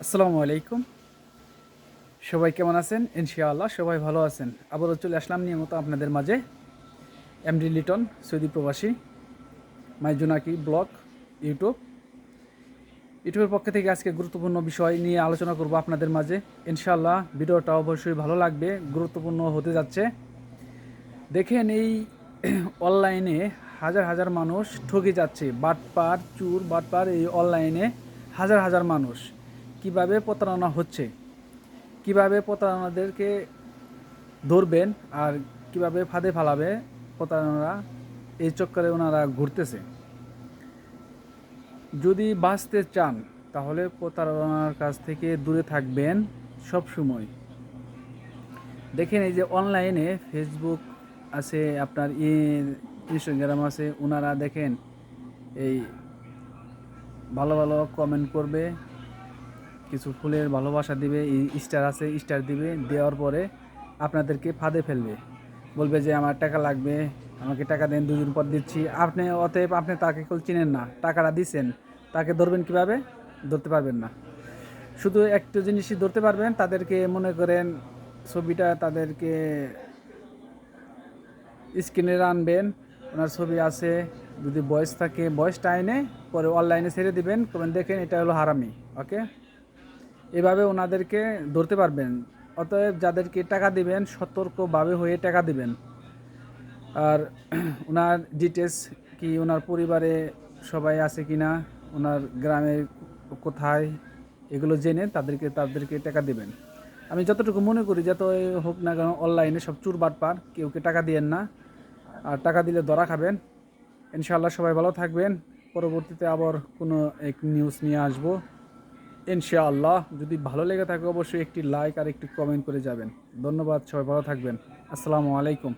আসসালামু আলাইকুম। সবাই কেমন আছেন? ইনশাআল্লাহ সবাই ভালো আছেন। আবারও চলে আসলাম নিয়মিত আপনাদের মাঝে। এমডি লিটন, সৌদি প্রবাসী, মাই জোনাকি ব্লগ, ইউটিউব। ইউটিউবের পক্ষ থেকে আজকে গুরুত্বপূর্ণ বিষয় নিয়ে আলোচনা করব আপনাদের মাঝে। ইনশাআল্লাহ ভিডিওটা অবশ্যই ভালো লাগবে, গুরুত্বপূর্ণ হতে যাচ্ছে। দেখেন এই অনলাইনে হাজার হাজার মানুষ ঠকে যাচ্ছে। বাটপার, চুর, বাটপার এই অনলাইনে হাজার হাজার মানুষ কিভাবে প্রতারণা হচ্ছে, কিভাবে প্রতারণাদেরকে ধরবেন আর কিভাবে ফাঁদে ফালাবে প্রতারণারা, এই চক্করে ওনারা ঘুরতেছে। যদি বাঁচতে চান তাহলে প্রতারণার কাছ থেকে দূরে থাকবেন সব সময়। দেখেন এই যে অনলাইনে ফেসবুক আছে, আপনার ইনস্টাগ্রাম আছে, ওনারা দেখেন এই ভালো ভালো কমেন্ট করবে, কিছু ফুলের ভালোবাসা দিবে, স্টার আছে স্টার দিবে, দেওয়ার পরে আপনাদেরকে ফাঁদে ফেলবে, বলবে যে আমার টাকা লাগবে, আমাকে টাকা দেন, 2 দিন পর দিচ্ছি। আপনি অতএব আপনি তাকে কেউ চিনেন না, টাকাটা দিচ্ছেন, তাকে ধরবেন কিভাবে? ধরতে পারবেন না। শুধু একটা জিনিসই ধরতে পারবেন, তাদেরকে মনে করেন ছবিটা তাদেরকে স্ক্রিনে আনবেন, ওনার ছবি আছে, যদি বয়স থাকে বয়সটা এনে পরে অনলাইনে ছেড়ে দিবেন, কমেন দেখেন এটা হলো হারামি। ওকে, এভাবে ওনাদেরকে ধরতে পারবেন। অতএব যাদেরকে টাকা দিবেন সতর্কভাবে হয়ে টাকা দিবেন। আর ওনার ডিটেলস কি, ওনার পরিবারে সবাই আছে কি না, ওনার গ্রামে কোথায়, এগুলো জেনে তাদেরকে টাকা দিবেন। আমি যতটুকু মনে করি, যত হোক না কেন অনলাইনে সব চুর বাটপার, কেউকে টাকা দিয়েন না, আর টাকা দিলে ধরা খাবেন। ইনশাআল্লাহ সবাই ভালো থাকবেন। পরবর্তীতে আবার কোনো এক নিউজ নিয়ে আসবো ইনশাআল্লাহ। যদি ভালো লেগে থাকে অবশ্যই একটি লাইক আর একটি কমেন্ট করে যাবেন। ধন্যবাদ, সবাই ভালো থাকবেন। আসসালামু আলাইকুম।